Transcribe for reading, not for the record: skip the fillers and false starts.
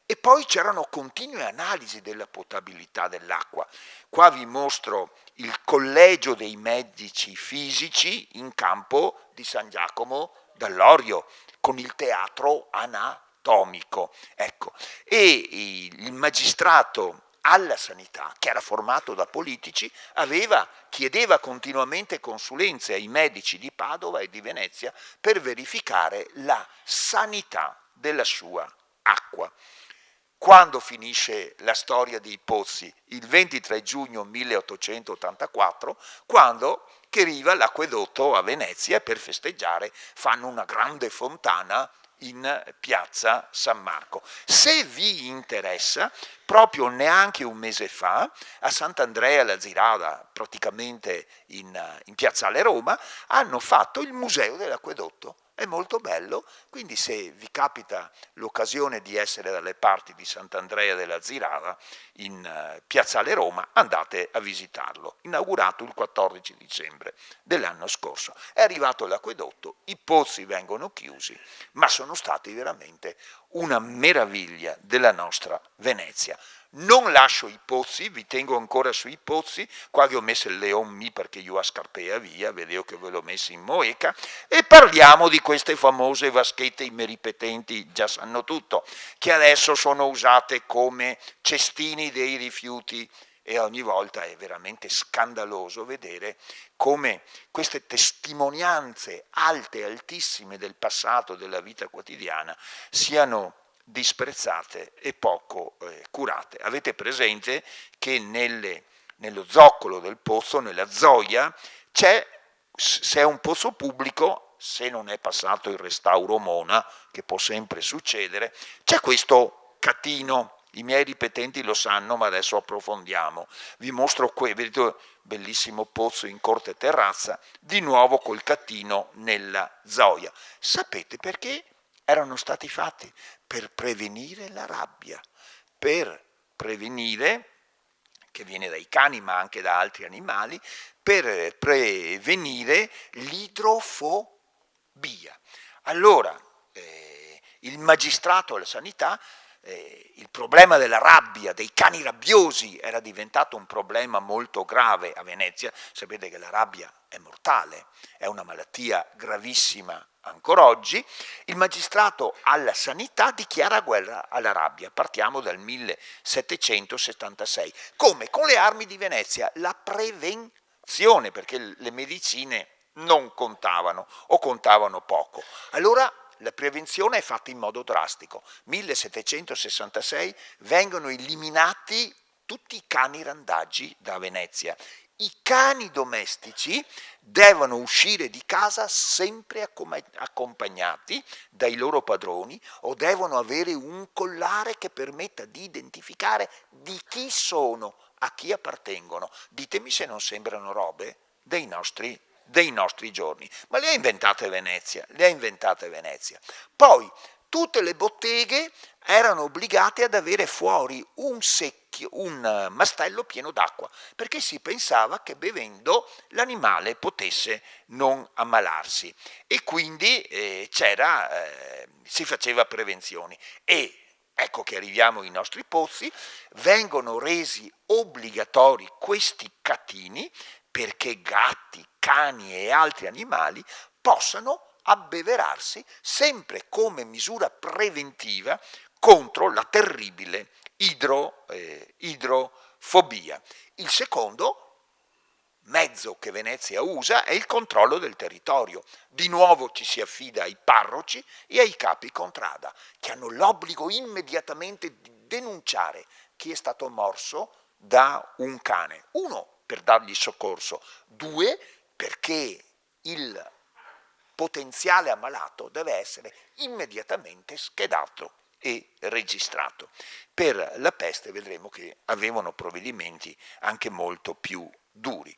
E poi c'erano continue analisi della potabilità dell'acqua. Qua vi mostro il collegio dei medici fisici in campo di San Giacomo dall'Orio, con il teatro anatomico. Ecco. E il magistrato alla sanità, che era formato da politici, chiedeva continuamente consulenze ai medici di Padova e di Venezia per verificare la sanità della sua acqua. Quando finisce la storia dei pozzi? Il 23 giugno 1884, quando che arriva l'acquedotto a Venezia e per festeggiare fanno una grande fontana in piazza San Marco. Se vi interessa, proprio neanche un mese fa, a Sant'Andrea Lazzirada, praticamente in piazzale Roma, hanno fatto il museo dell'acquedotto. È molto bello, quindi se vi capita l'occasione di essere dalle parti di Sant'Andrea della Zirava in piazzale Roma, andate a visitarlo, inaugurato il 14 dicembre dell'anno scorso. È arrivato l'acquedotto, i pozzi vengono chiusi, ma sono stati veramente una meraviglia della nostra Venezia. Non lascio i pozzi, vi tengo ancora sui pozzi, qua vi ho messo il Leon Mi perché io a Scarpea via, vedevo che ve l'ho messo in moeca, e parliamo di queste famose vaschette imeripetenti, già sanno tutto, che adesso sono usate come cestini dei rifiuti e ogni volta è veramente scandaloso vedere come queste testimonianze alte, altissime del passato, della vita quotidiana, siano disprezzate e poco curate. Avete presente che nello zoccolo del pozzo, nella zoia, c'è, se è un pozzo pubblico, se non è passato il restauro Mona, che può sempre succedere, c'è questo catino. I miei ripetenti lo sanno, ma adesso approfondiamo. Vi mostro qui, vedete, bellissimo pozzo in corte terrazza, di nuovo col catino nella zoia. Sapete perché erano stati fatti? Per prevenire la rabbia, per prevenire, che viene dai cani ma anche da altri animali, per prevenire l'idrofobia. Allora, il magistrato alla sanità, il problema della rabbia, dei cani rabbiosi, era diventato un problema molto grave a Venezia. Sapete che la rabbia è mortale, è una malattia gravissima ancora oggi. Il magistrato alla sanità dichiara guerra alla rabbia. Partiamo dal 1776. Come? Con le armi di Venezia, la prevenzione, perché le medicine non contavano o contavano poco. Allora la prevenzione è fatta in modo drastico. 1766 vengono eliminati tutti i cani randaggi da Venezia. I cani domestici devono uscire di casa sempre accompagnati dai loro padroni o devono avere un collare che permetta di identificare di chi sono, a chi appartengono. Ditemi se non sembrano robe dei nostri giorni, ma le ha inventate Venezia, Poi tutte le botteghe erano obbligate ad avere fuori un mastello pieno d'acqua, perché si pensava che bevendo l'animale potesse non ammalarsi e quindi si faceva prevenzioni. E ecco che arriviamo ai nostri pozzi, vengono resi obbligatori questi catini perché gatti, cani e altri animali possano abbeverarsi sempre come misura preventiva contro la terribile idrofobia. Il secondo mezzo che Venezia usa è il controllo del territorio. Di nuovo ci si affida ai parroci e ai capi contrada, che hanno l'obbligo immediatamente di denunciare chi è stato morso da un cane. Uno, per dargli soccorso. Due, perché il potenziale ammalato deve essere immediatamente schedato e registrato. Per la peste vedremo che avevano provvedimenti anche molto più duri.